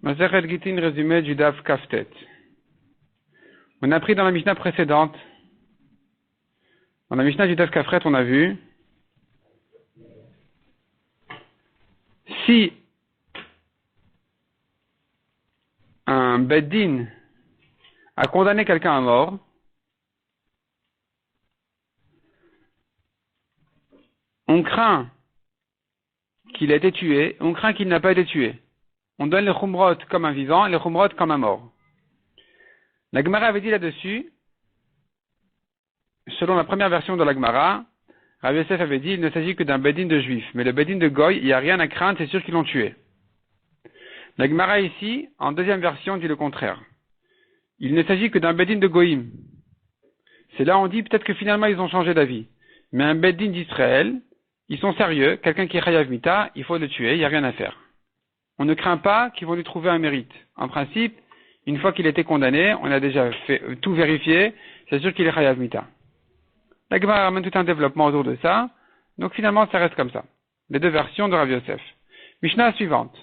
Masechet Gittin, résumé du Daf Kaftet. On a appris dans la Mishnah précédente, dans la Mishnah du Daf Kafret, on a vu, si un Beddin a condamné quelqu'un à mort, on craint qu'il ait été tué, on craint qu'il n'a pas été tué. On donne les khumrot comme un vivant et les khumrot comme un mort. La Gemara avait dit là-dessus, selon la première version de la Gemara, Rabbi Yosef avait dit, il ne s'agit que d'un Beddin de juifs, mais le Beddin de Goy, il n'y a rien à craindre, c'est sûr qu'ils l'ont tué. La Gemara ici, en deuxième version, dit le contraire. Il ne s'agit que d'un Beddin de Goïm. C'est là on dit peut-être que finalement ils ont changé d'avis. Mais un Beddin d'Israël, ils sont sérieux, quelqu'un qui est Chayav Mita, il faut le tuer, il n'y a rien à faire. On ne craint pas qu'ils vont lui trouver un mérite. En principe, une fois qu'il a été condamné, on a déjà fait tout vérifié, c'est sûr qu'il est Chayav Mita. La Gemara ramène tout un développement autour de ça, donc finalement ça reste comme ça. Les deux versions de Rav Yosef. Mishnah suivante.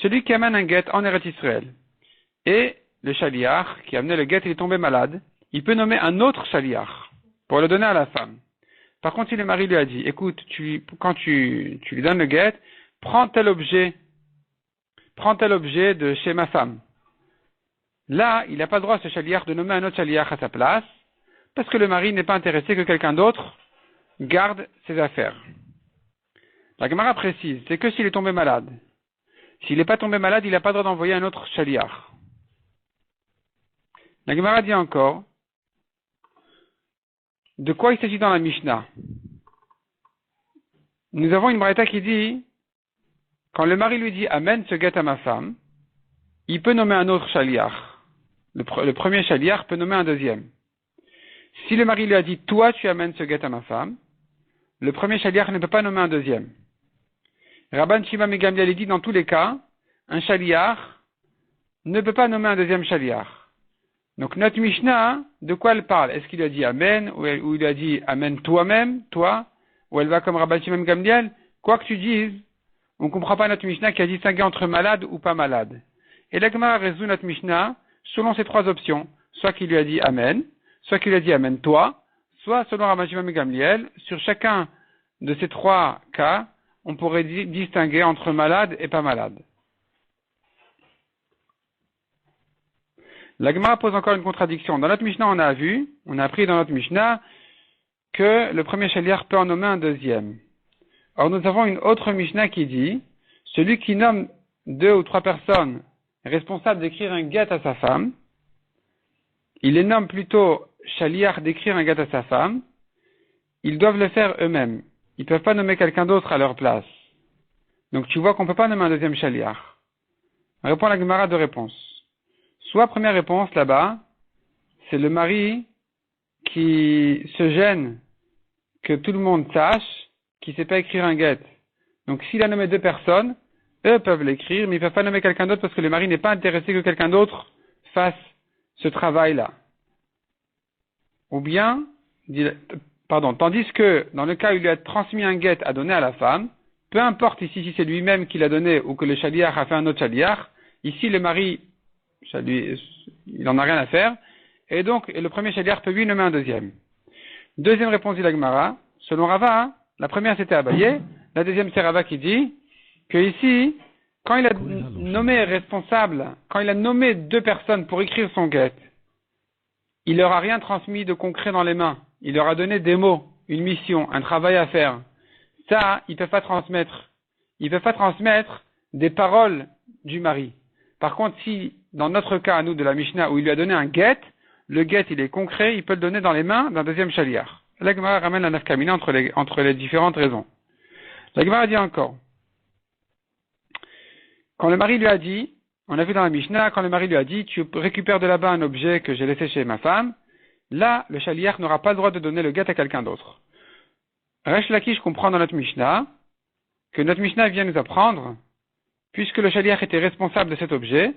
Celui qui amène un guet en Eretz Israël, et le shaliach qui a amené le guet, il est tombé malade, il peut nommer un autre shaliach pour le donner à la femme. Par contre, si le mari lui a dit, écoute, quand tu lui donnes le guet, prends tel objet de chez ma femme. Là, il n'a pas le droit, ce shaliach, de nommer un autre shaliach à sa place, parce que le mari n'est pas intéressé que quelqu'un d'autre garde ses affaires. La Gemara précise, c'est que s'il est tombé malade. S'il n'est pas tombé malade, il n'a pas le droit d'envoyer un autre shaliach. La Gemara dit encore, de quoi il s'agit dans la Mishnah? Nous avons une braïta qui dit, quand le mari lui dit, amène ce guet à ma femme, il peut nommer un autre shaliach. Le premier shaliach peut nommer un deuxième. Si le mari lui a dit, toi tu amènes ce guet à ma femme, le premier shaliach ne peut pas nommer un deuxième. Rabban Shimon ben Gamliel dit, dans tous les cas, un shaliach ne peut pas nommer un deuxième shaliach. Donc notre Mishnah, de quoi elle parle? Est-ce qu'il lui a dit Amen, ou il lui a dit Amen toi-même, toi, ou elle va comme Rabban Shimon ben Gamliel? Quoi que tu dises, on ne comprend pas notre Mishnah qui a distingué entre malade ou pas malade. Et la Gemara résout notre Mishnah selon ces trois options. Soit qu'il lui a dit Amen, soit qu'il lui a dit Amen toi, soit selon Rabban Shimon ben Gamliel, sur chacun de ces trois cas, on pourrait distinguer entre malade et pas malade. La Gemara pose encore une contradiction. Dans notre Mishnah, on a appris dans notre Mishnah que le premier shaliach peut en nommer un deuxième. Or, nous avons une autre Mishnah qui dit, celui qui nomme 2 ou 3 personnes responsables d'écrire un guet à sa femme, il les nomme plutôt shaliach d'écrire un guet à sa femme, ils doivent le faire eux-mêmes. Ils ne peuvent pas nommer quelqu'un d'autre à leur place. Donc tu vois qu'on ne peut pas nommer un deuxième shaliach. On répond à la Gemara de réponses. Soit première réponse là-bas, c'est le mari qui se gêne que tout le monde sache qu'il ne sait pas écrire un guet. Donc s'il a nommé 2 personnes, eux peuvent l'écrire, mais ils ne peuvent pas nommer quelqu'un d'autre parce que le mari n'est pas intéressé que quelqu'un d'autre fasse ce travail-là. Ou bien, tandis que dans le cas où il lui a transmis un guet à donner à la femme, peu importe ici si c'est lui-même qui l'a donné ou que le shaliach a fait un autre shaliach, ici le mari, il n'en a rien à faire, et donc le premier shaliach peut lui nommer un deuxième. Deuxième réponse de la Gemara, selon Rava, la première c'était Abaye, la deuxième c'est Rava qui dit que ici, quand il a nommé responsable, quand il a nommé 2 personnes pour écrire son guet, il leur a rien transmis de concret dans les mains. Il leur a donné des mots, une mission, un travail à faire. Ça, ils ne peuvent pas transmettre. Ils ne peuvent pas transmettre des paroles du mari. Par contre, si, dans notre cas, à nous, de la Mishnah, où il lui a donné un guet, le guet, il est concret, il peut le donner dans les mains d'un deuxième shaliach. La Gemara ramène la nafkamina entre les différentes raisons. La Gemara dit encore, quand le mari lui a dit, on a vu dans la Mishnah, quand le mari lui a dit, tu récupères de là-bas un objet que j'ai laissé chez ma femme, là, le shaliach n'aura pas le droit de donner le guet à quelqu'un d'autre. Resh Lakish comprend dans notre Mishnah, que notre Mishnah vient nous apprendre, puisque le shaliach était responsable de cet objet,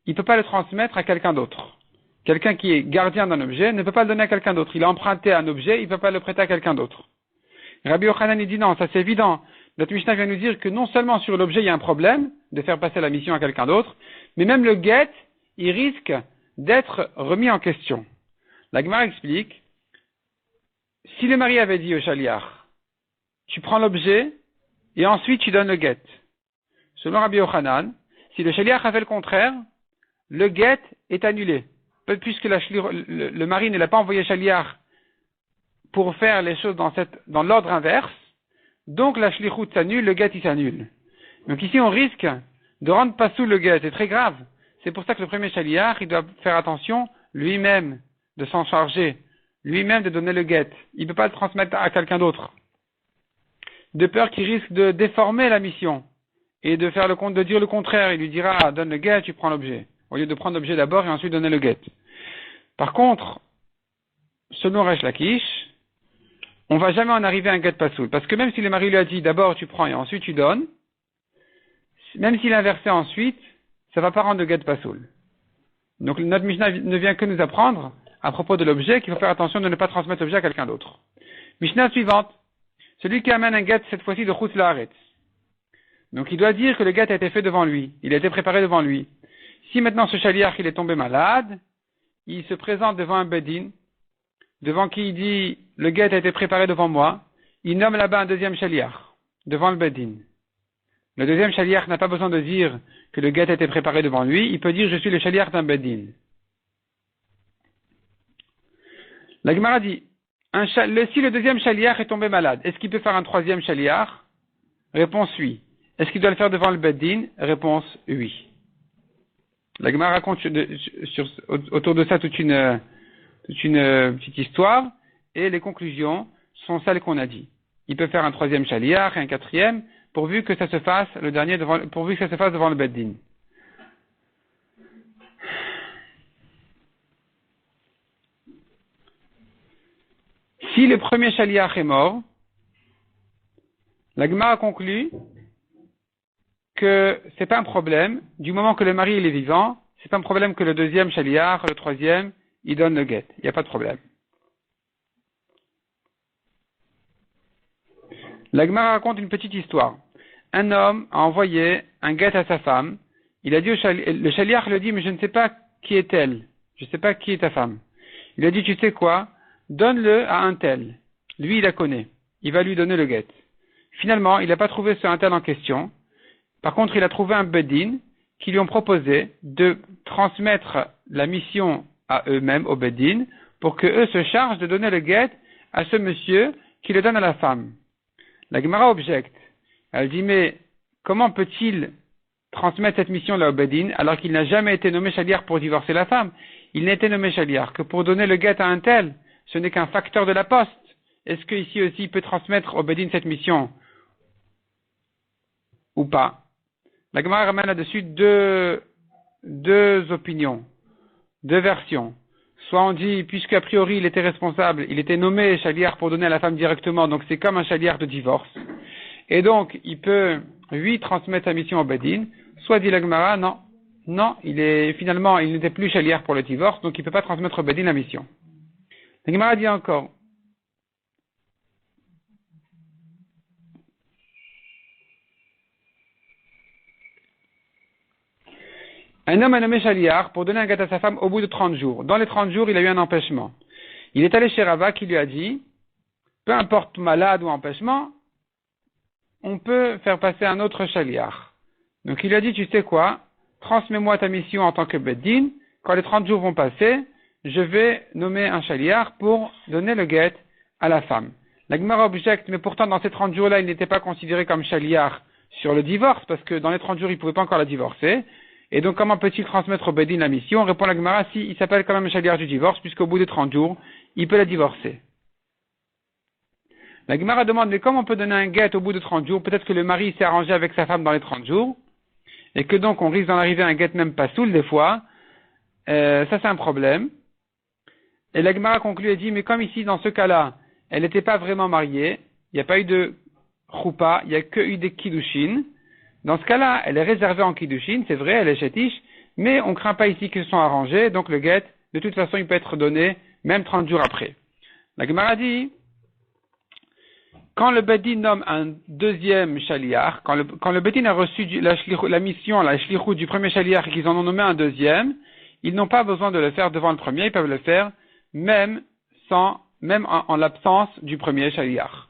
il ne peut pas le transmettre à quelqu'un d'autre. Quelqu'un qui est gardien d'un objet ne peut pas le donner à quelqu'un d'autre. Il a emprunté un objet, il ne peut pas le prêter à quelqu'un d'autre. Rabbi Yochanan dit non, ça c'est évident. Notre Mishnah vient nous dire que non seulement sur l'objet il y a un problème de faire passer la mission à quelqu'un d'autre, Mais même le get, il risque d'être remis en question. La Gemara explique, si le mari avait dit au shaliach, tu prends l'objet et ensuite tu donnes le get. Selon Rabbi Yochanan, si le shaliach a fait le contraire, le get est annulé. Puisque le mari ne l'a pas envoyé shaliach pour faire les choses dans l'ordre inverse, donc la shlichut s'annule, le get il s'annule. Donc ici on risque de rendre pas sous le get, c'est très grave. C'est pour ça que le premier shaliach, il doit faire attention lui-même de s'en charger, lui-même de donner le get. Il ne peut pas le transmettre à quelqu'un d'autre. De peur qu'il risque de déformer la mission et de faire de dire le contraire. Il lui dira, donne le get, tu prends l'objet. Au lieu de prendre l'objet d'abord et ensuite donner le get. Par contre, selon Resh Lakish, on va jamais en arriver à un get pasoul. Parce que même si le mari lui a dit d'abord tu prends et ensuite tu donnes, même s'il a inversé ensuite, ça va pas rendre le get pasoul. Donc notre Mishnah ne vient que nous apprendre à propos de l'objet qu'il faut faire attention de ne pas transmettre l'objet à quelqu'un d'autre. Mishnah suivante. Celui qui amène un get cette fois-ci de Chutz Laaretz. Donc il doit dire que le get a été fait devant lui. Il a été préparé devant lui. Si maintenant ce shaliach il est tombé malade, il se présente devant un bedin, devant qui il dit le get a été préparé devant moi, il nomme là-bas un deuxième shaliach, devant le bedin. Le deuxième shaliach n'a pas besoin de dire que le get a été préparé devant lui, il peut dire je suis le shaliach d'un bedin. La Gemara dit, si le deuxième shaliach est tombé malade, est-ce qu'il peut faire un troisième shaliach? Réponse oui. Est-ce qu'il doit le faire devant le bedin? Réponse oui. La Gemara raconte autour de ça toute une petite histoire, et les conclusions sont celles qu'on a dit. Il peut faire un troisième shaliach et un quatrième, pourvu que ça se fasse devant le beddin. Si le premier shaliach est mort, la Gemara conclut que c'est pas un problème, du moment que le mari il est vivant, c'est pas un problème que le deuxième shaliach, le troisième, il donne le get. Il n'y a pas de problème. La Gemara raconte une petite histoire. Un homme a envoyé un get à sa femme. Il a dit le shaliach lui dit, mais je ne sais pas qui est-elle. Je ne sais pas qui est ta femme. Il a dit, tu sais quoi? Donne-le à un tel. Lui, il la connaît. Il va lui donner le get. Finalement, il n'a pas trouvé ce un tel en question. Par contre, il a trouvé un bedin qui lui ont proposé de transmettre la mission à eux-mêmes, au bedin, pour que eux se chargent de donner le get à ce monsieur qui le donne à la femme. La Gemara objecte. Elle dit, mais comment peut-il transmettre cette mission-là au bedin alors qu'il n'a jamais été nommé shaliach pour divorcer la femme? Il n'a été nommé shaliach que pour donner le get à un tel. Ce n'est qu'un facteur de la poste. Est-ce qu'ici aussi il peut transmettre au bedin cette mission ou pas? La Gemara ramène là-dessus deux opinions, deux versions. Soit on dit, puisque a priori il était responsable, il était nommé shaliach pour donner à la femme directement, donc c'est comme un shaliach de divorce. Et donc, il peut, lui, transmettre sa mission au bedin. Soit dit la Gemara, non, il n'était plus shaliach pour le divorce, donc il ne peut pas transmettre au bedin la mission. La Gemara dit encore, un homme a nommé shaliach pour donner un get à sa femme au bout de 30 jours. Dans les 30 jours, il a eu un empêchement. Il est allé chez Rava qui lui a dit, peu importe malade ou empêchement, on peut faire passer un autre shaliach. Donc il lui a dit, tu sais quoi, transmets-moi ta mission en tant que beddin, quand les 30 jours vont passer, je vais nommer un shaliach pour donner le get à la femme. La Gemara objecte, mais pourtant dans ces 30 jours-là, il n'était pas considéré comme shaliach sur le divorce, parce que dans les 30 jours, il ne pouvait pas encore la divorcer. Et donc, comment peut-il transmettre au beddin la mission? Répond la Gemara, si, il s'appelle quand même un shaliach du divorce, puisqu'au bout de 30 jours, il peut la divorcer. La Gemara demande, mais comment on peut donner un get au bout de 30 jours? Peut-être que le mari s'est arrangé avec sa femme dans les 30 jours, et que donc on risque d'en arriver à un get même pas soul des fois. Ça c'est un problème. Et la Gemara conclut et dit, mais comme ici, dans ce cas-là, elle n'était pas vraiment mariée, il n'y a pas eu de choupa, il n'y a que eu des kiddushin. Dans ce cas-là, elle est réservée en kiddushin, c'est vrai, elle est chétiche, mais on ne craint pas ici qu'ils se sont arrangés, donc le get, de toute façon, il peut être donné même 30 jours après. La Gemara dit, quand le Bedin nomme un deuxième shaliach, quand le Bedin a reçu la mission, la shlichut du premier shaliach et qu'ils en ont nommé un deuxième, ils n'ont pas besoin de le faire devant le premier, ils peuvent le faire même en l'absence du premier shaliach.